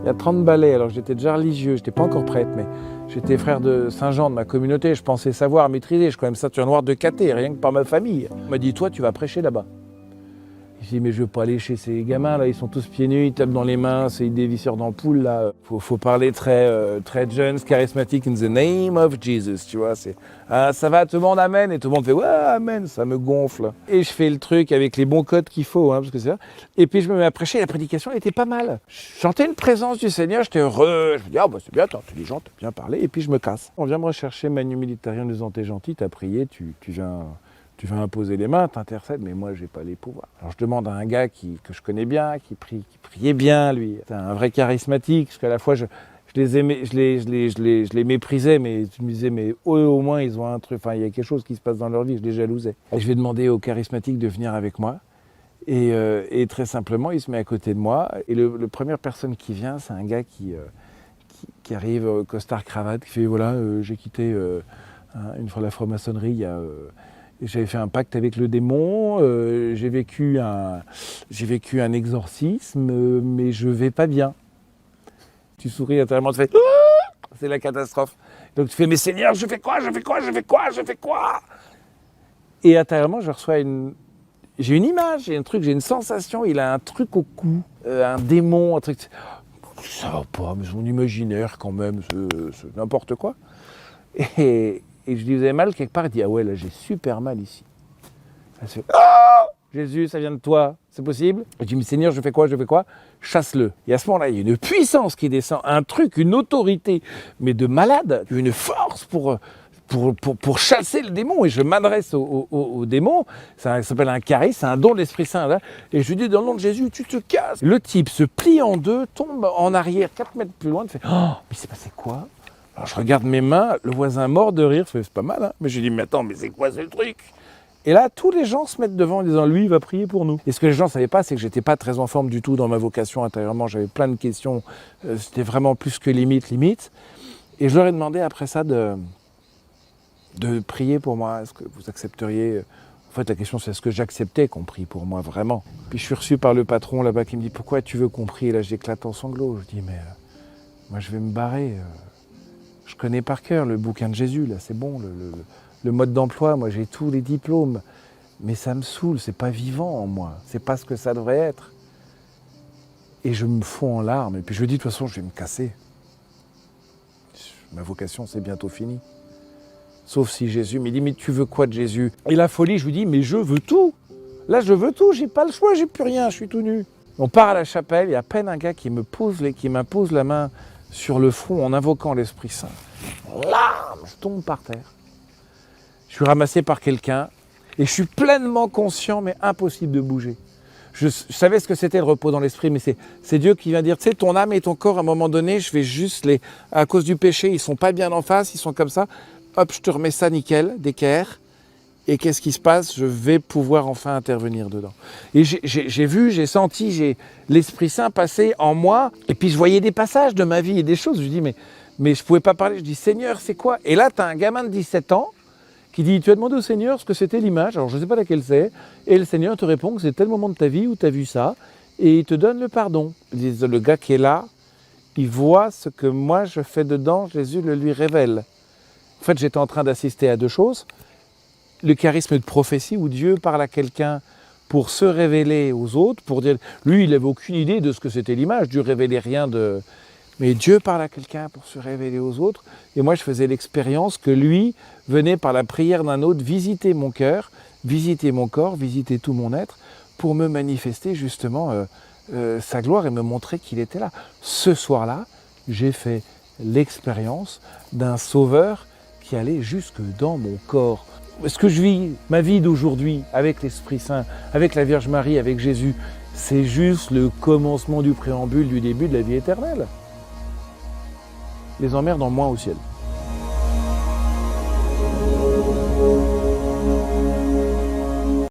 y a 30 balais, alors j'étais déjà religieux, j'étais pas encore prêtre, mais j'étais frère de Saint-Jean de ma communauté, je pensais savoir maîtriser, je suis quand même ceinture noire de caté, rien que par ma famille. On m'a dit, toi tu vas prêcher là-bas. Je dis, mais je veux pas aller chez ces gamins, là, ils sont tous pieds nus, ils tapent dans les mains, c'est des visseurs d'ampoules, là. Faut parler très jeune, charismatique, in the name of Jesus, tu vois. Ça va, tout le monde amen, et tout le monde fait, ouais, amen, ça me gonfle. Et je fais le truc avec les bons codes qu'il faut, parce que c'est ça. Et puis je me mets à prêcher, la prédication elle était pas mal. Je sentais une présence du Seigneur, j'étais heureux. Je me dis, c'est bien, t'es intelligent, t'as bien parlé, et puis je me casse. On vient me rechercher, Manu Militari, en disant, t'es gentil, t'as prié, tu vas imposer les mains, t'intercèdes, mais moi, j'ai pas les pouvoirs. Alors, je demande à un gars que je connais bien, qui priait bien, lui. C'est un vrai charismatique, parce qu'à la fois, je les aimais, je les méprisais, mais je me disais, mais eux, au moins, ils ont un truc, il y a quelque chose qui se passe dans leur vie, je les jalousais. Et je vais demander au charismatique de venir avec moi. Et très simplement, il se met à côté de moi. Et la première personne qui vient, c'est un gars qui arrive, costard cravate, qui fait, voilà, j'ai quitté une fois la franc-maçonnerie, j'avais fait un pacte avec le démon, j'ai vécu un exorcisme, mais je vais pas bien. Tu souris intérieurement, tu fais « c'est la catastrophe ». Donc tu fais « mais Seigneur, je fais quoi ? ?» Et intérieurement, j'ai une image, j'ai une sensation, il a un truc au cou, un démon, un truc... Ça va pas, mais son imaginaire quand même, c'est n'importe quoi. Et je lui dis, vous avez mal quelque part? Il dit, ah ouais, là j'ai super mal ici. Elle fait, oh Jésus, ça vient de toi, c'est possible? Je dis, mais Seigneur, je fais quoi? Chasse-le. Et à ce moment-là, il y a une puissance qui descend, un truc, une autorité, mais de malade, une force pour chasser le démon. Et je m'adresse au démon, ça s'appelle un charisme, c'est un don de l'Esprit Saint. Là, et je lui dis, dans le nom de Jésus, tu te casses. Le type se plie en deux, tombe en arrière, 4 mètres plus loin, il fait, oh, mais c'est passé quoi? Alors je regarde mes mains, le voisin mort de rire, c'est pas mal, mais je dis, mais attends, mais c'est quoi ce truc? Et là, tous les gens se mettent devant en disant, lui, il va prier pour nous. Et ce que les gens ne savaient pas, c'est que j'étais pas très en forme du tout dans ma vocation intérieurement, j'avais plein de questions, c'était vraiment plus que limite. Et je leur ai demandé après ça de prier pour moi, est-ce que vous accepteriez... En fait, la question, c'est est-ce que j'acceptais qu'on prie pour moi, vraiment? Puis je suis reçu par le patron là-bas qui me dit, pourquoi tu veux qu'on prie? Et là, j'éclate en sanglots. Je dis, mais moi, je vais me barrer. Je connais par cœur le bouquin de Jésus, là, c'est bon, le mode d'emploi, moi j'ai tous les diplômes, mais ça me saoule, c'est pas vivant en moi, c'est pas ce que ça devrait être. Et je me fonds en larmes, et puis je me dis de toute façon je vais me casser. Ma vocation c'est bientôt fini. Sauf si Jésus me dit, mais tu veux quoi de Jésus? Et la folie, je lui dis, mais je veux tout. Là je veux tout, j'ai pas le choix, j'ai plus rien, je suis tout nu. On part à la chapelle, il y a à peine un gars qui m'impose la main sur le front en invoquant l'Esprit Saint. Là, je tombe par terre. Je suis ramassé par quelqu'un et je suis pleinement conscient, mais impossible de bouger. Je savais ce que c'était le repos dans l'esprit, mais c'est Dieu qui vient dire, tu sais, ton âme et ton corps, à un moment donné, je vais juste à cause du péché, ils sont pas bien en face, ils sont comme ça. Hop, je te remets ça nickel, d'équerre. Et qu'est-ce qui se passe? Je vais pouvoir enfin intervenir dedans. Et j'ai vu, j'ai senti, j'ai l'Esprit Saint passer en moi. Et puis je voyais des passages de ma vie et des choses. Je dis, mais je ne pouvais pas parler. Je dis, Seigneur, c'est quoi? Et là, tu as un gamin de 17 ans qui dit, tu as demandé au Seigneur ce que c'était l'image. Alors je ne sais pas laquelle c'est. Et le Seigneur te répond que c'est tel moment de ta vie où tu as vu ça. Et il te donne le pardon. Le gars qui est là, il voit ce que moi je fais dedans. Jésus le lui révèle. En fait, j'étais en train d'assister à deux choses. Le charisme de prophétie où Dieu parle à quelqu'un pour se révéler aux autres, pour dire, lui il n'avait aucune idée de ce que c'était l'image, Dieu révélait rien de... Mais Dieu parle à quelqu'un pour se révéler aux autres, et moi je faisais l'expérience que lui venait par la prière d'un autre visiter mon cœur, visiter mon corps, visiter tout mon être, pour me manifester justement sa gloire et me montrer qu'il était là. Ce soir-là, j'ai fait l'expérience d'un sauveur qui allait jusque dans mon corps. Ce que je vis, ma vie d'aujourd'hui, avec l'Esprit Saint, avec la Vierge Marie, avec Jésus, c'est juste le commencement du préambule du début de la vie éternelle. Les emmerdes en moins au ciel.